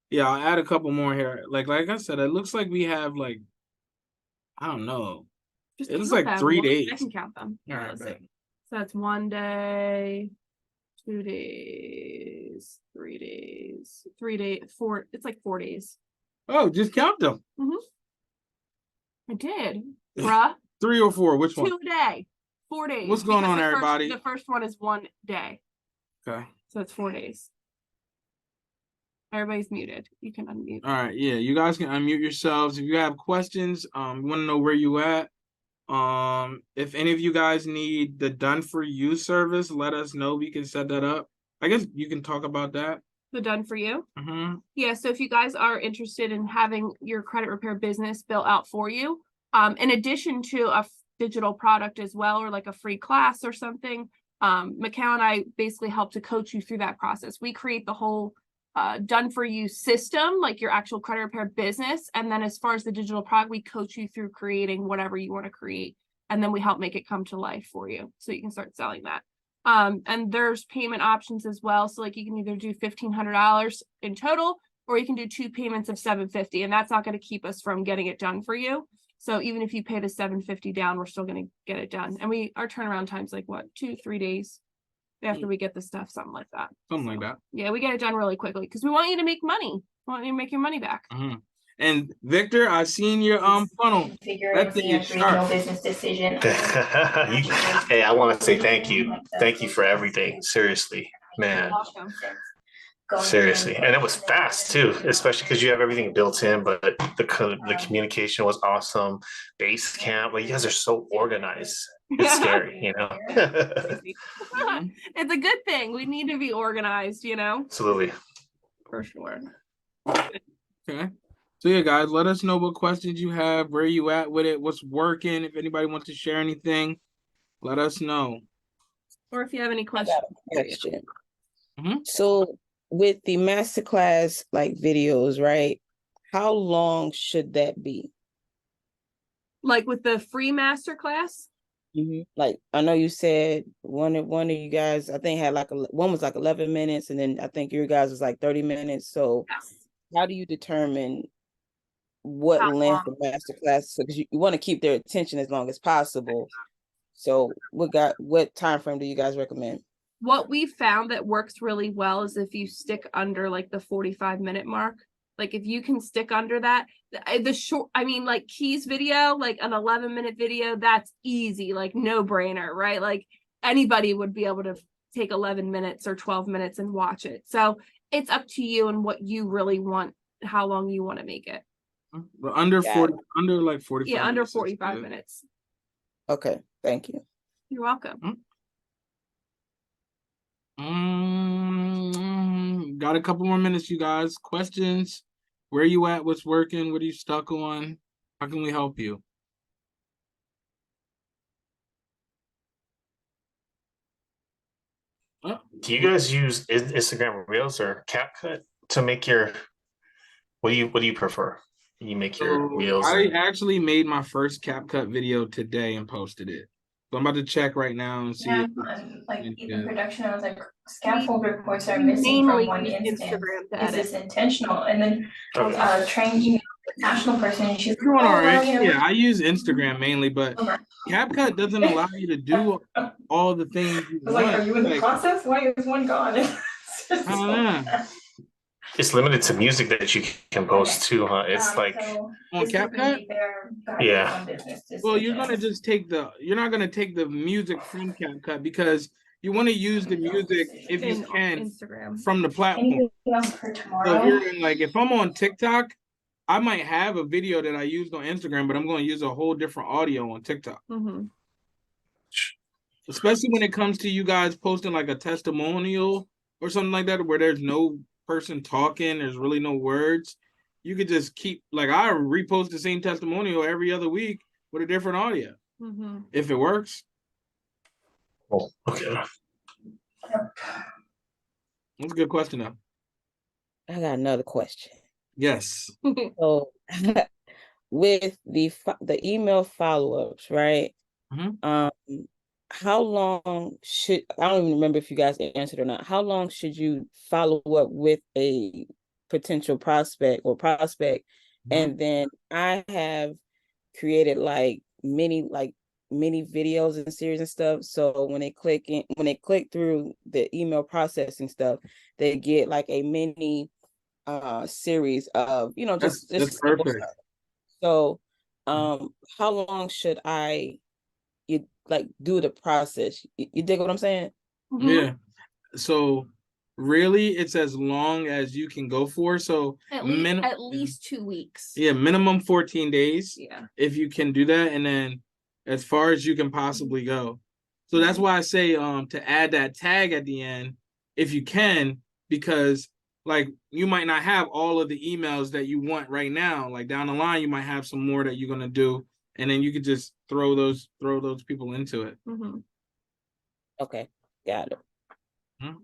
Yeah, I'll add a couple more here. Like I said, it looks like we have like, I don't know. Just It looks count like them. 3 Well, days. I can count them. All right, Let's bet. see. So that's 1 day, 2 days, 3 days, 3 days, 4. It's like 4 days. Oh, just count them. I did, bruh. 3 or 4. Which one? 2 a day, 4 days. What's going Because on, everybody? The first one is 1 day, Okay. so it's 4 days. Everybody's muted. You can unmute. All right. Yeah, you guys can unmute yourselves. If you have questions, you want to know where you at. If any of you guys need the done for you service, let us know. We can set that up. I guess you can talk about that. The done for you. Mm-hmm. Yeah, so if you guys are interested in having your credit repair business built out for you, in addition to a digital product as well, or like a free class or something, Mikhail and I basically help to coach you through that process. We create the whole done for you system, like your actual credit repair business. And then as far as the digital product, we coach you through creating whatever you want to create. And then we help make it come to life for you so you can start selling that. And there's payment options as well. So like you can either do $1,500 in total, or you can do 2 payments of $750, and that's not going to keep us from getting it done for you. So even if you pay the $750 down, we're still going to get it done. And our turnaround time's like what, 2-3 days after we get the stuff, something like that. Something like that. Yeah, we get it done really quickly because we want you to make money. We want you to make your money back. And Victor, I seen your funnel. That thing is sharp. Business decision. Hey, I want to say thank you. Thank you for everything. Seriously, man. Seriously, and it was fast too, especially because you have everything built in. But the communication was awesome. Base camp, like you guys are so organized. It's scary, you know. It's a good thing. We need to be organized, you know. Absolutely. For sure. Okay. So yeah, guys, let us know what questions you have, where you at with it, what's working. If anybody wants to share anything, let us know. Or if you have any I questions. got a question. So with the masterclass like videos, right? How long should that be? Like with the free masterclass? Like I know you said one of you guys, I think had like one was like 11 minutes, and then I think your guys was like 30 minutes. So how do you determine what length of masterclass? Because you want to keep their attention as long as possible. So what time frame do you guys recommend? What we found that works really well is if you stick under like the 45-minute mark. Like if you can stick under that, the short, I mean, like Key's video, like an 11-minute video, that's easy, like no brainer, right? Like anybody would be able to take 11 minutes or 12 minutes and watch it. So it's up to you and what you really want, how long you want to make it. But under 40, under like 45. Yeah, under 45 minutes. Okay, thank you. You're welcome. Got a couple more minutes, you guys. Questions? Where you at? What's working? What are you stuck on? How can we help you? Do you guys use Instagram Reels or CapCut to make your? What do you prefer? You make your So reels. I actually made my first CapCut video today and posted it. So I'm about to check right now and see. Yeah, if it's and like any even good. production, I was like, scaffold reports are We missing mainly from one use instance. Instagram to Is edit. this intentional? And then Okay. trained email national person, and she's Doing like, all oh, well, right. you know, Yeah, I use Instagram mainly, but I CapCut doesn't allow you to do all the things you was like, want. are you in the Like, process? Why is one gone? It's just I don't so know. bad. It's limited to music that you can post too, huh? It's like, So On this is gonna CapCut, be their guidance Yeah. on business well, you're gonna decisions. just take you're not gonna take the music from CapCut because you want to use the music if you In can Instagram. from the platform. Anything else for So if tomorrow? you're in, like, if I'm on TikTok, I might have a video that I used on Instagram, but I'm going to use a whole different audio on TikTok. Mm-hmm. Especially when it comes to you guys posting like a testimonial or something like that, where there's no person talking, there's really no words. You could just keep, like, I repost the same testimonial every other week with a different audio Mm-hmm. if it works. oh, okay. That's a good question, though. I got another question. Yes. So with the email follow-ups, right? Mhm. How long should, I don't even remember if you guys answered or not. How long should you follow up with a potential prospect or prospect? And then I have created like many videos and series and stuff. So when they click through the email processing stuff, they get like a mini series of, just That's simple perfect. stuff. So how long should you like do the process? You dig what I'm saying? Mm-hmm. Yeah. So really, it's as long as you can go for. So At least 2 weeks. Yeah, minimum 14 days. Yeah. If you can do that, and then as far as you can possibly go. So that's why I say to add that tag at the end if you can, because like you might not have all of the emails that you want right now. Like down the line, you might have some more that you're gonna do, and then you could just throw those people into it. Mm-hmm. Okay, got it. Mhm.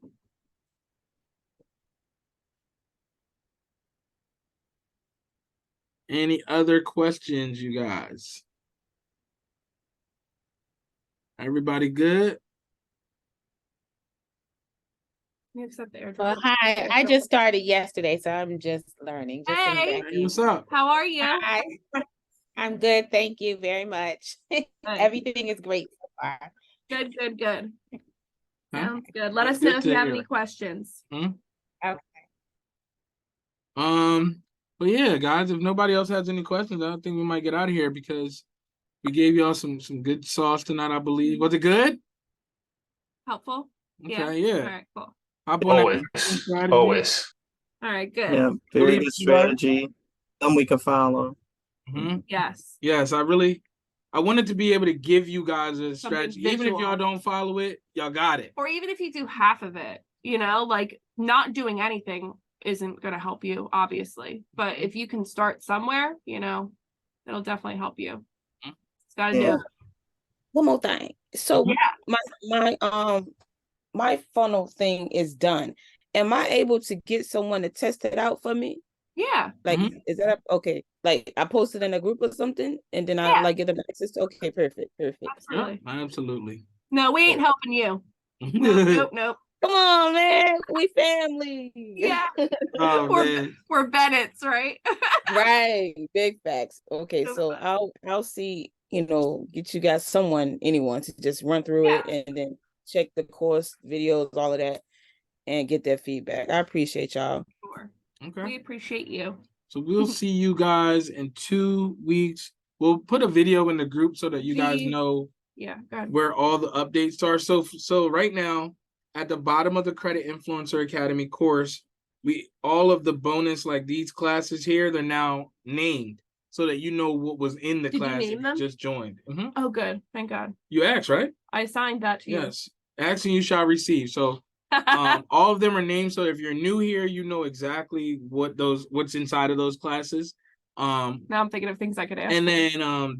Any other questions, you guys? Everybody good? You accept the airdrop. Well, hi. I just started yesterday, so I'm just learning. Just sitting Hey. back Hey, in. what's up? How are you? Hi. I'm good. Thank you very much. Everything is great so far. Good. Huh? Sounds good. Let That's us know good if to you have hear. any questions. Okay. But yeah, guys, if nobody else has any questions, I think we might get out of here because we gave y'all some good sauce tonight, I believe. Was it good? Helpful? Okay, yeah. All right, cool. Hop on Always. that strategy. Always. All right, good. Yeah, very Believe good you, brother. strategy. Something we can follow. Mhm. Yes. Yes, I wanted to be able to give you guys a strategy. Even if y'all visual. don't follow it, y'all got it. Or even if you do half of it, like not doing anything isn't going to help you, obviously. But if you can start somewhere, it'll definitely help you. It's got to do Yeah. it. One more thing. So Yeah. my funnel thing is done. Am I able to get someone to test it out for me? Yeah. Like, Mhm. is that okay? Like, I posted in a group or something, and then I Yeah. like give them access to. Okay, perfect. Absolutely. Yeah, absolutely. No, we ain't helping you. Nope. Come on, man, we family. Yeah. Oh man. We're Bennett's, right? Right, big facts. Okay, So so fun. I'll see, get you guys anyone to just run through it and then check the course videos, all of that, and get their feedback. I appreciate y'all. Sure. Okay. We appreciate you. So we'll see you guys in 2 weeks. We'll put a video in the group so that you guys know good. where all the updates are. So right now, at the bottom of the Credit Influencer Academy course, all of the bonus, like these classes here, they're now named so that you know what was in the Did you class name if you them? just joined. Mhm. Oh, good. Thank God. You asked, right? I assigned that to you. Yes. Asking you shall receive. So all of them are named. So if you're new here, you know exactly what's inside of those classes. Now I'm thinking of things I could ask. And then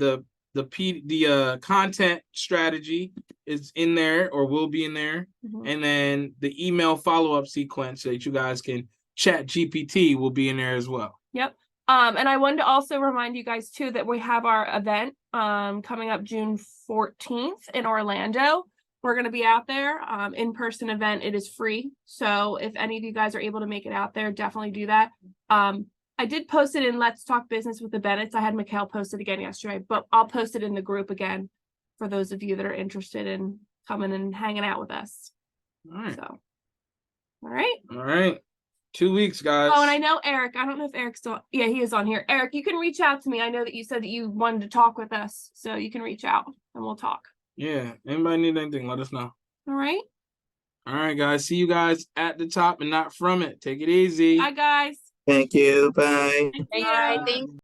the content strategy is in there or will be in there. Mhm. And then the email follow-up sequence that you guys can chat GPT will be in there as well. Yep. And I wanted to also remind you guys too that we have our event coming up June 14th in Orlando. We're going to be out there, in-person event. It is free. So if any of you guys are able to make it out there, definitely do that. I did post it in Let's Talk Business with the Bennetts. I had Mikhail post it again yesterday, but I'll post it in the group again for those of you that are interested in coming and hanging out with us. All right. So, all right. All right. 2 weeks, guys. Oh, and I know Eric. I don't know if Eric's still. Yeah, he is on here. Eric, you can reach out to me. I know that you said that you wanted to talk with us, so you can reach out and we'll talk. Yeah. Anybody need anything, let us know. All right. All right, guys. See you guys at the top and not from it. Take it easy. Bye, guys. Thank you. Bye. Thank All right, you. thanks.